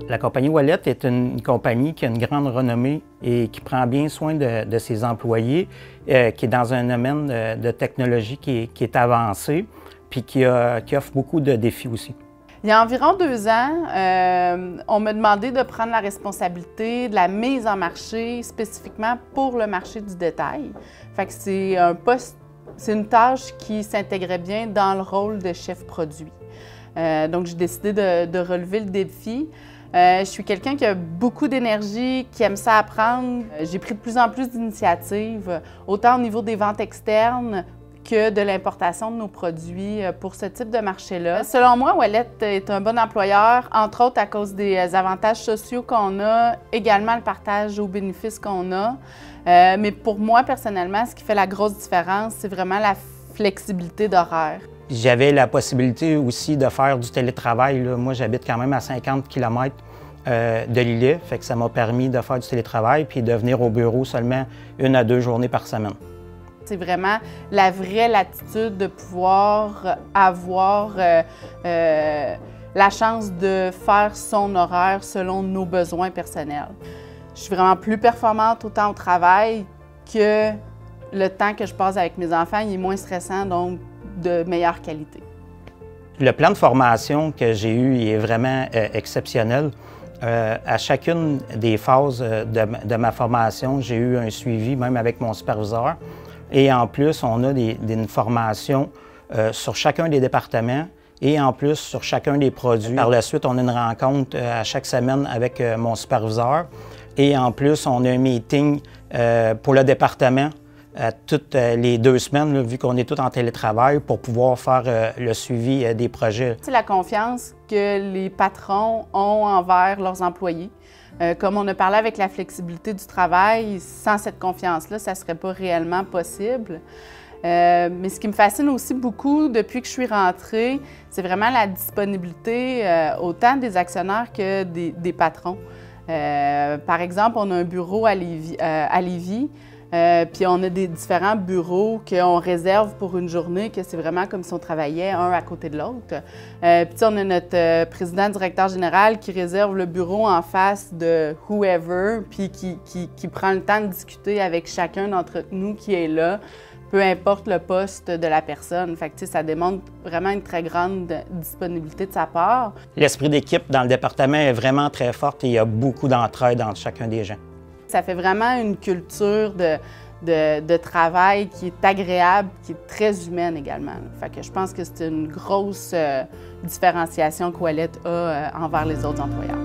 La compagnie Ouellet est une compagnie qui a une grande renommée et qui prend bien soin de ses employés, qui est dans un domaine de technologie qui est avancé, puis qui offre beaucoup de défis aussi. Il y a environ 2 ans, on m'a demandé de prendre la responsabilité de la mise en marché spécifiquement pour le marché du détail. Fait que c'est un poste, c'est une tâche qui s'intégrait bien dans le rôle de chef produit. Donc j'ai décidé de relever le défi. Je suis quelqu'un qui a beaucoup d'énergie, qui aime ça apprendre. J'ai pris de plus en plus d'initiatives, autant au niveau des ventes externes que de l'importation de nos produits pour ce type de marché-là. Selon moi, Ouellet est un bon employeur, entre autres à cause des avantages sociaux qu'on a, également le partage aux bénéfices qu'on a. Mais pour moi, personnellement, ce qui fait la grosse différence, c'est vraiment la flexibilité d'horaire. J'avais la possibilité aussi de faire du télétravail. Là. Moi, j'habite quand même à 50 km de Lillet, fait que ça m'a permis de faire du télétravail puis de venir au bureau seulement 1 à 2 journées par semaine. C'est vraiment la vraie latitude de pouvoir avoir la chance de faire son horaire selon nos besoins personnels. Je suis vraiment plus performante autant au travail que le temps que je passe avec mes enfants, il est moins stressant, donc de meilleure qualité. Le plan de formation que j'ai eu est vraiment exceptionnel. À chacune des phases de ma formation, j'ai eu un suivi, même avec mon superviseur. Et en plus, on a une formation sur chacun des départements et en plus sur chacun des produits. Par la suite, on a une rencontre à chaque semaine avec mon superviseur. Et en plus, on a un meeting pour le département toutes les 2 semaines, là, vu qu'on est tous en télétravail, pour pouvoir faire le suivi des projets. C'est la confiance que les patrons ont envers leurs employés. Comme on a parlé avec la flexibilité du travail, sans cette confiance-là, ça ne serait pas réellement possible. Mais ce qui me fascine aussi beaucoup depuis que je suis rentrée, c'est vraiment la disponibilité autant des actionnaires que des patrons. Par exemple, on a un bureau à Lévis, puis on a des différents bureaux qu'on réserve pour une journée, que c'est vraiment comme si on travaillait un à côté de l'autre. Puis on a notre président directeur général qui réserve le bureau en face de whoever, puis qui prend le temps de discuter avec chacun d'entre nous qui est là, peu importe le poste de la personne. Fait que, ça démontre vraiment une très grande disponibilité de sa part. L'esprit d'équipe dans le département est vraiment très fort et il y a beaucoup d'entraide entre chacun des gens. Ça fait vraiment une culture de travail qui est agréable, qui est très humaine également. Fait que je pense que c'est une grosse différenciation qu'Ouellet a envers les autres employeurs.